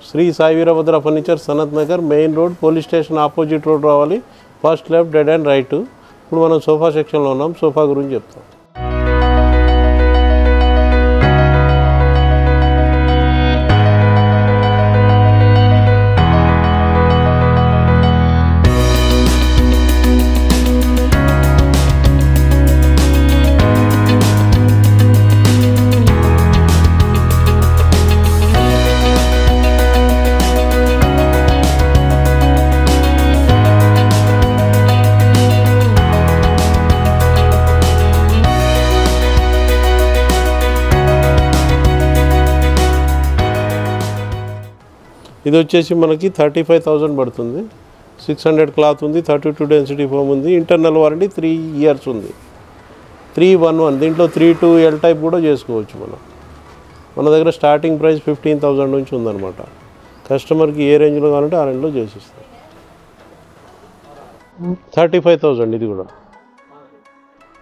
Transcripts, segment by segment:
Shri Sai Veerabhadra furniture Sanath Nagar main road police station opposite road రావాలి. First left dead and right. ఇప్పుడు మనం sofa సెక్షన్లో ఉన్నాం. సోఫా గురించి చెప్తాం. ఇది వచ్చేసి మనకి 35,000 పడుతుంది. 600 క్లాత్ ఉంది, 32 డెన్సిటీ ఫోమ్ ఉంది, ఇంటర్నల్ వారంటీ 3 years ఉంది. 311 దీంట్లో 32 L టైప్ కూడా చేసుకోవచ్చు. మన దగ్గర స్టార్టింగ్ ప్రైస్ 15,000 నుంచి ఉందన్నమాట. కస్టమర్కి ఏ రేంజ్లో కావాలంటే ఆ రేంజ్లో చేసిస్తాం. 35,000 ఇది కూడా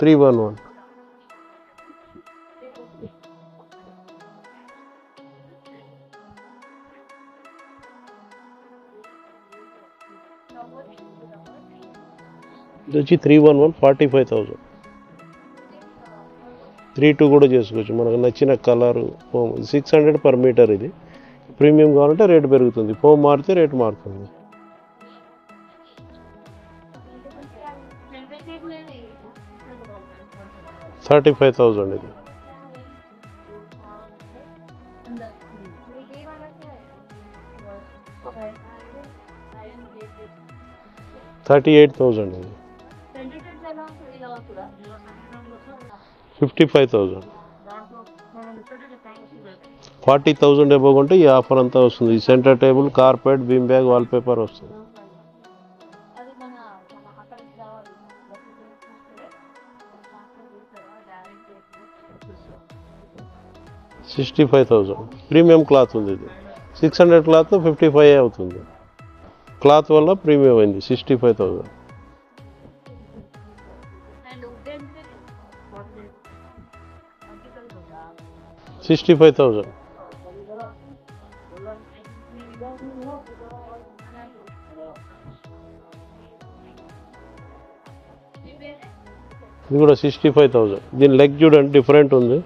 311. ఇది వచ్చి 311 45,000. 32 కూడా చేసుకోవచ్చు. మనకు నచ్చిన కలరు ఫోమ్ 600 per meter. ఇది ప్రీమియం కావాలంటే రేటు పెరుగుతుంది, ఫోమ్ మారితే రేటు మారుతుంది. $35,000 ఇది. $38,000 ఇది. 55,000. 40,000 అబోవ్ ఉంటే ఈ ఆఫర్ అంతా వస్తుంది. Centre table, carpet, beam bag, wall paper వస్తుంది. 65,000. ప్రీమియం క్లాత్ ఉంది ఇది. 600 క్లాత్ 55 అవుతుంది. క్లాత్ వల్ల ప్రీమియం అయింది. 65,000. 65,000. ఇది కూడా 65,000. దీని లెగ్ చూడండి డిఫరెంట్ ఉంది.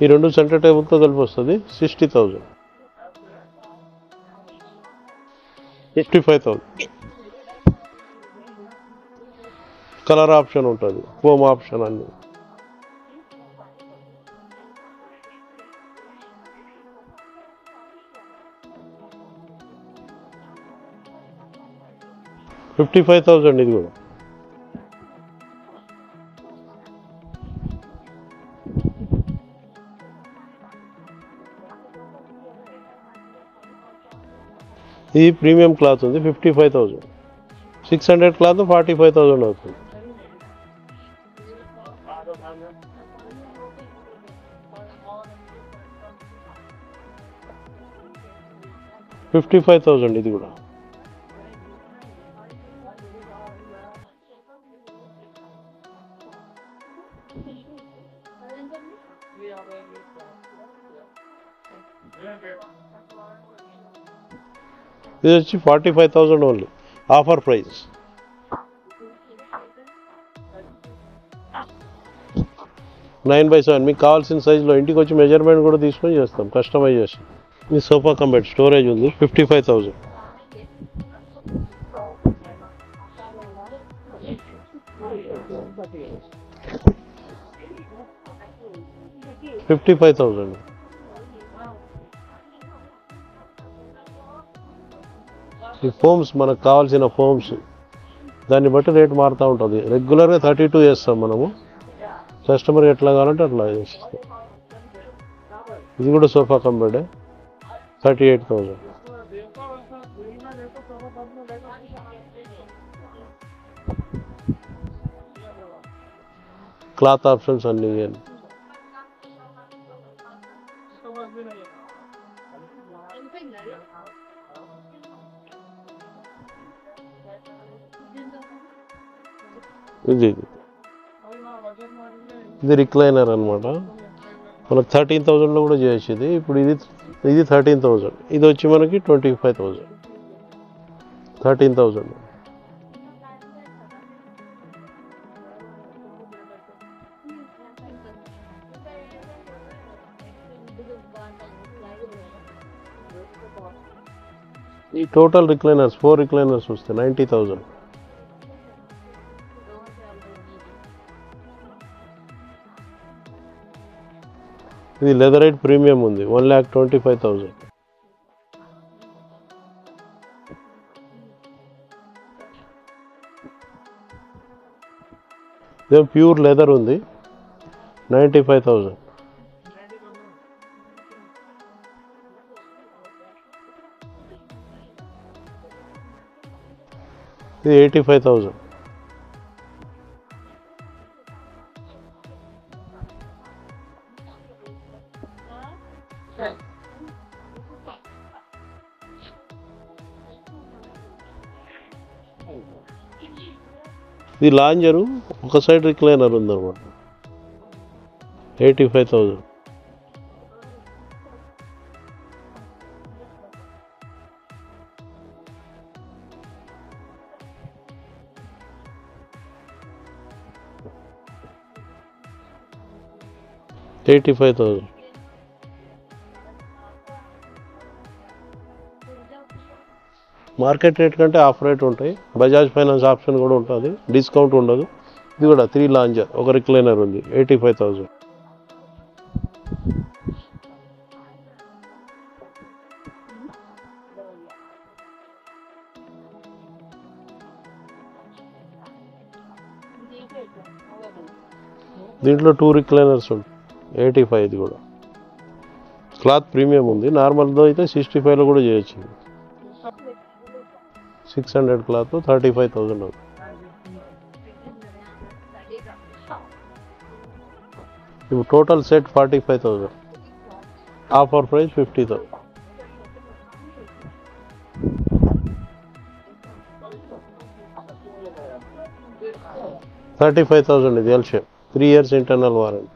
ఈ రెండు సెంటర్ టేబుల్తో కలిపి వస్తుంది. 60,000. 55,000. కలర్ ఆప్షన్ ఉంటుంది, ఫోమ్ ఆప్షన్ అన్ని. $55,000 ఇది కూడా. ఇది ప్రీమియం క్లాత్ ఉంది. 55,000. 600 క్లాత్ 45,000 అవుతుంది. $55,000 ఇది కూడా. ఇది వచ్చి 45,000 only, offer price. Nine by 7 మీకు కావాల్సిన సైజులో ఇంటికి వచ్చి మెజర్మెంట్ కూడా తీసుకొని చేస్తాం, కస్టమైజేషన్. ఈ సోఫా కంబెడ్ స్టోరేజ్ ఉంది. 55,000. 55,000. ఈ ఫోమ్స్ మనకు కావాల్సిన ఫోమ్స్ దాన్ని బట్టి రేట్ మారుతూ ఉంటుంది. రెగ్యులర్గా 32 చేస్తాం మనము, కస్టమర్ ఎట్లా కావాలంటే అట్లా చేస్తాం. ఇది కూడా సోఫా కంబెడే 38,000. క్లాత్ ఆప్షన్స్ అన్నీ. ఇది ఇది రిక్లైనర్ అనమాట. మనకు 13,000లో కూడా చేయొచ్చు ఇది. ఇప్పుడు ఇది 13,000, ఇది వచ్చి మనకి 25,000. 13,000. ఈ టోటల్ రిక్లైనర్స్ 4 రిక్లైనర్స్ వస్తాయి 90,000. ఇది లెదరైట్ ప్రీమియం ఉంది 1,25,000. ఇదే ప్యూర్ లెదర్ ఉంది 95,000. ఇది 85,000. ఇది లాంజరు, ఒక సైడ్ రిక్లైనర్ ఉందన్నమాట. 85,000. మార్కెట్ రేట్ కంటే ఆఫ్ రేట్ ఉంటాయి. బజాజ్ ఫైనాన్స్ ఆప్షన్ కూడా ఉంటుంది, డిస్కౌంట్ ఉండదు. ఇది కూడా 3 లాంజర్, ఒక రిక్లైనర్ ఉంది 85,000. దీంట్లో 2 రిక్లైనర్స్ ఉంటాయి 85. ఇది కూడా క్లాత్ ప్రీమియం ఉంది. నార్మల్తో అయితే 65లో కూడా చేయొచ్చు. 600 క్లాత్ 35,000 అవుతుంది. ఇప్పుడు టోటల్ సెట్ 45,000. Offer price 50,000. 35,000 ఇది L shape, 3 years internal warranty.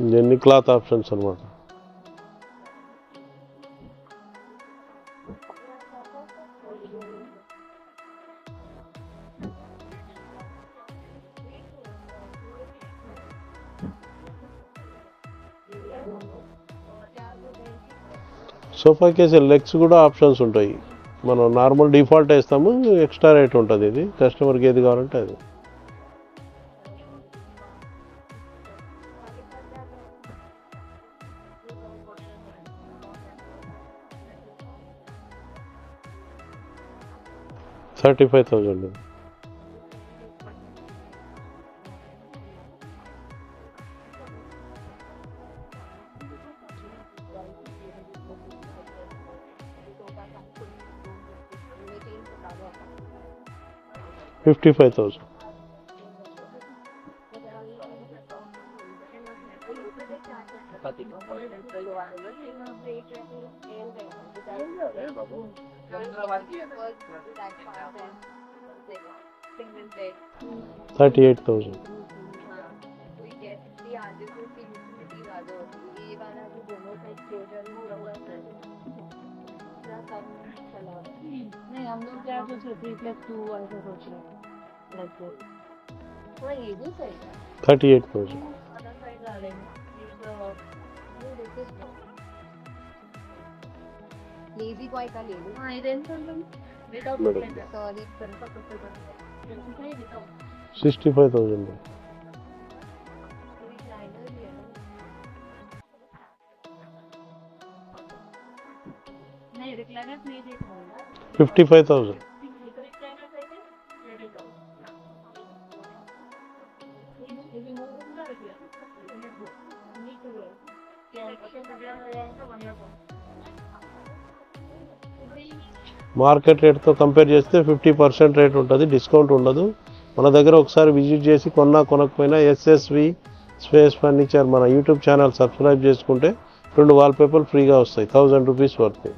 ఇవన్నీ క్లాత్ ఆప్షన్స్ అనమాట. సోఫా కేసు లెగ్స్ కూడా ఆప్షన్స్ ఉంటాయి. మనం నార్మల్ డిఫాల్ట్ వేస్తాము, ఎక్స్ట్రా రేట్ ఉంటుంది. ఇది కస్టమర్కి ఏది కావాలంటే అది. $35,000. $55,000. $38,000. नहीं हम लोग क्या सोच रहे थे 3+2 ऐसा सोच रहे हैं हाँ ये भी सही है 38,000. अदर साइड आ रहे हैं लेजी बॉय का ले लो हाँ इधर विदाउट सॉरी पर 65,000. नहीं रिक्लाइनर नहीं देखो 55,000. మార్కెట్ రేట్తో కంపేర్ చేస్తే 50% రేట్ ఉంటుంది, డిస్కౌంట్ ఉండదు. మన దగ్గర ఒకసారి విజిట్ చేసి కొనకపోయినా ఎస్ఎస్వి స్పేస్ ఫర్నిచర్ మన యూట్యూబ్ ఛానల్ సబ్స్క్రైబ్ చేసుకుంటే 2 వాల్పేపర్లు ఫ్రీగా వస్తాయి, 1000 రూపీస్ వర్త్.